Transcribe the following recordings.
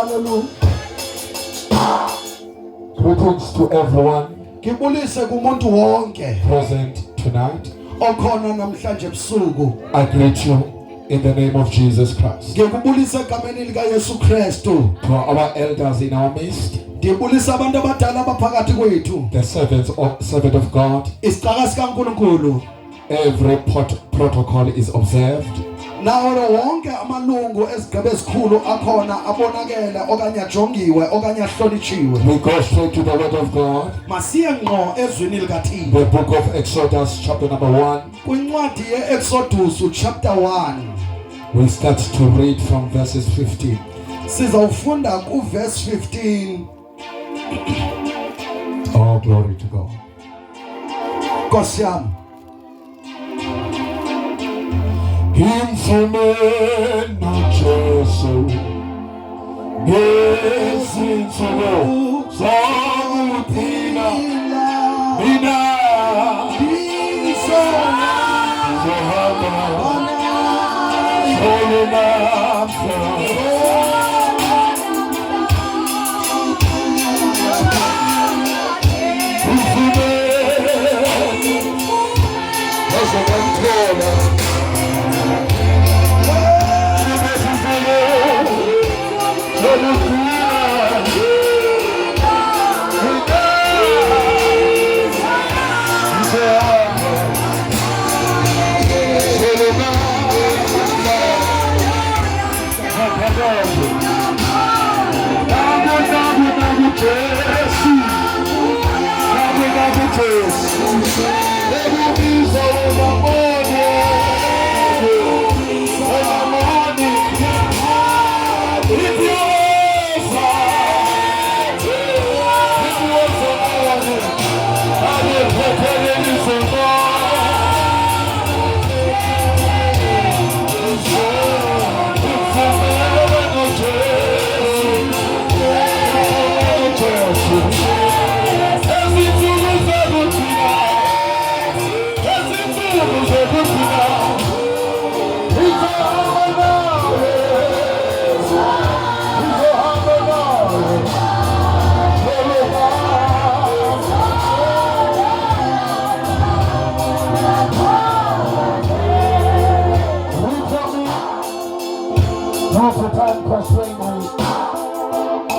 Hallelujah. Greetings to everyone Ngibulise kumuntu wonke present tonight. okhona namhlanje ebusuku. I greet you in the name of Jesus Christ. Ngikubulisa egameni lika Yesu Kristu. To our elders in our midst, Ngibulisa abantu abadala abaphakathi kwethu. the servant of God, Isicaka sikaNkulunkulu. every protocol is observed. Nawo wonke amalungu esigaba esikhulu akhona abonakele okanye ajongiwe okanye ahlonitshiwe. We go straight to the word of God. Masiye ngqo ezwini likaThixo. The book of Exodus chapter number 1. Kwincwadi yeExodus chapter 1. We start to read from verses 15. Sizawufunda kuverse 15. All glory to God. Nkosi yami. Imfumena Jesu ngezinsuku zokuphila mina ngizohamba solo namhla.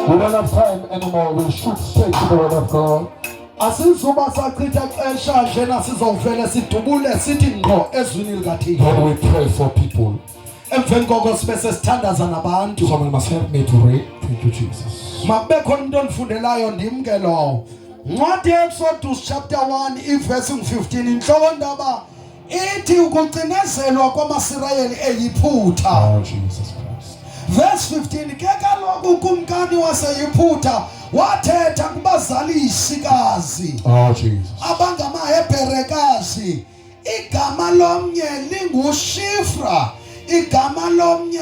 We don't have time anymore. We shoot straight to the word of God. Asizuba sachitha xesha njena sizovela sidubule sithi ngqo ezwini likaThixo. Then we pray for people. Emveni koko sibe sesithandaza nabantu. Someone must help me to read. Thank you, Jesus. Makubekho umuntu ondifundelayo ndimke lo. Ncwadi yeExodus chapter 1 iverse 15 inhloko ndaba ithi ukucinezelwa kwamaSirayeli eyiphutha. Oh, Jesus Christ. Verse 15 ke kaloku ukumkani waseyiphutha wathetha kubazalisikazi. Oh, Jesus. AbangamaHebherekazi igama lomnye linguShifra, igama lomnye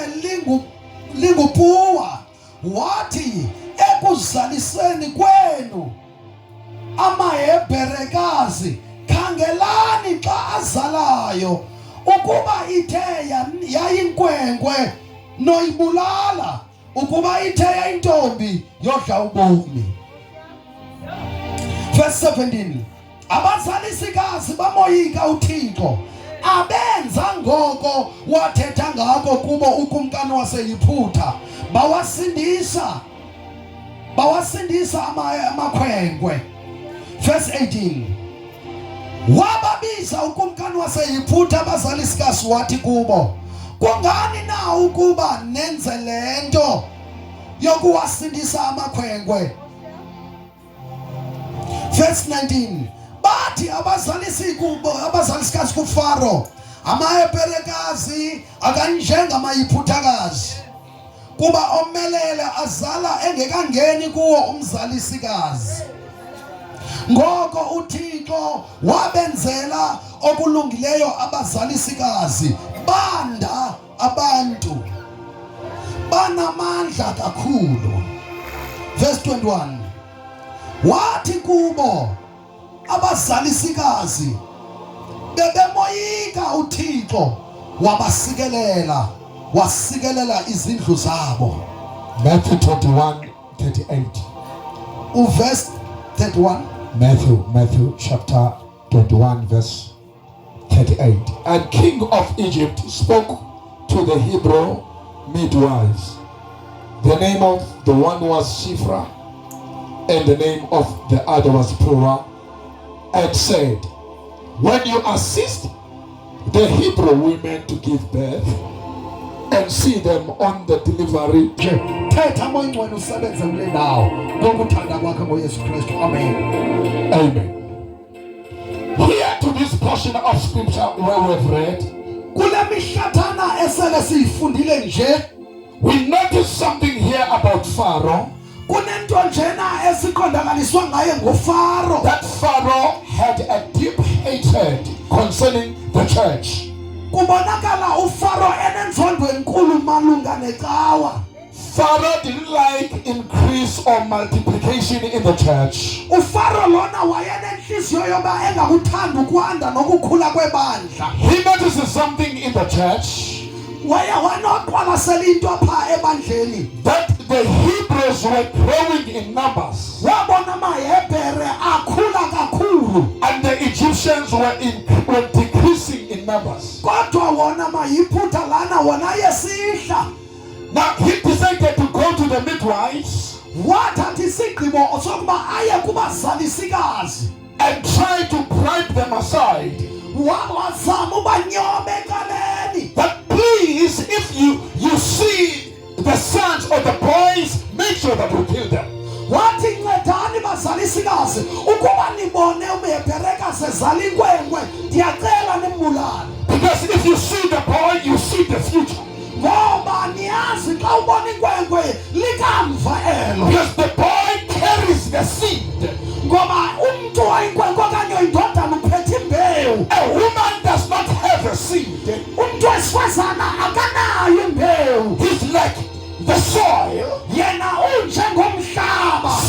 linguPuwa. Wathi ekuzaliseni kwenu amaHebherekazi khangelani xa azalayo ukuba ithe yayinkwenkwe noyibulala, ukuba ithe yayintombi yodla ubomi. Verse 17 abazalisikazi bamoyika uThixo abenza ngoko wathetha ngako kubo ukumkani waseyiphutha, bawasindisa amakhwenkwe. Verse 18 wababiza ukumkani waseyiphutha abazalisikazi wathi kubo, kungani na ukuba nenze lento yokuwasindisa amakhwenkwe? Verse 19 bathi abazalisikazi kuFaro, amaHebherekazi akanjengamayiphutakazi, kuba omelele azala engekangeni kuwo umzalisikazi. Ngoko uThixo wabenzela okulungileyo abazalisikazi, banda abantu, banamandla kakhulu. Verse 21 wathi kubo abazalisikazi bebemoyika uThixo, wabasikelela, wasikelela izindlu zabo. Matthew 21:38. Verse 31. Matthew chapter 21 verse 38. And king of Egypt spoke to the Hebrew midwives. The name of the one was Shiphrah, and the name of the other was Puah, and said, when you assist the Hebrew women to give birth and see them on the delivery, amen. Here to this portion of scripture where we've read, we notice something here about Pharaoh. That Pharaoh had a deep hatred concerning the church. Pharaoh didn't like increase or multiplication in the church. He notices something in the church, that the Hebrews were growing in numbers, and the Egyptians were decreasing in numbers. Now he decided to go to the midwives and try to bribe them aside. But please, if you see the sons or the boys, make sure that you kill them. Because if you see the boy, you see the future. Because the boy carries the seed. A woman does not have a seed. He's like the soil.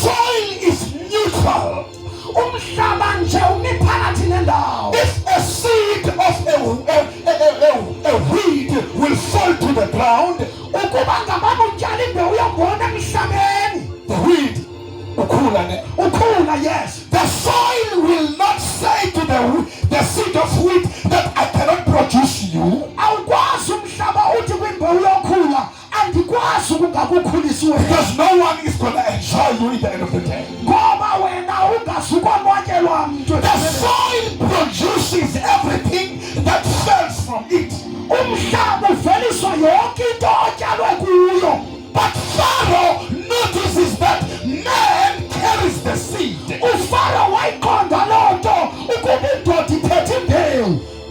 Soil is neutral. If a seed of a weed will fall to the ground, the weed yes. The soil will not say to the seed of wheat that I cannot produce you. Because no one is going to enjoy you at the end of the day. The soil produces everything that falls from it. But Pharaoh notices that man carries the seed.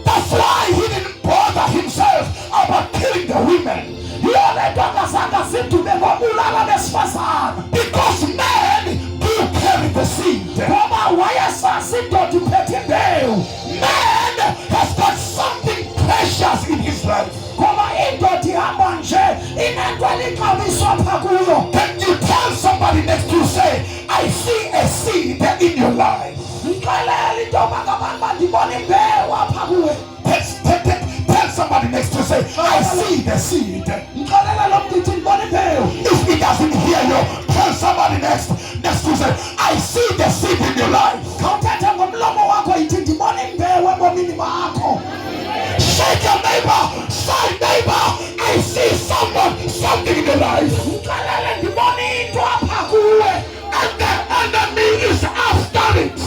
That's why he didn't bother himself about killing the women. Because men do carry the seed. Man has got something precious in his life. Can you tell somebody next to you, say, I see a seed in your life? Tell somebody next to you, say, I see the seed. If he doesn't hear you, tell somebody next to you, say, I see the seed in your life. Shake your neighbor, say, neighbor, I see something in your life. And the enemy is after it.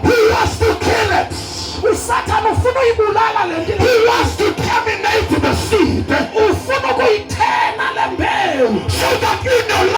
He wants to kill it. He wants to terminate the seed. So that in your life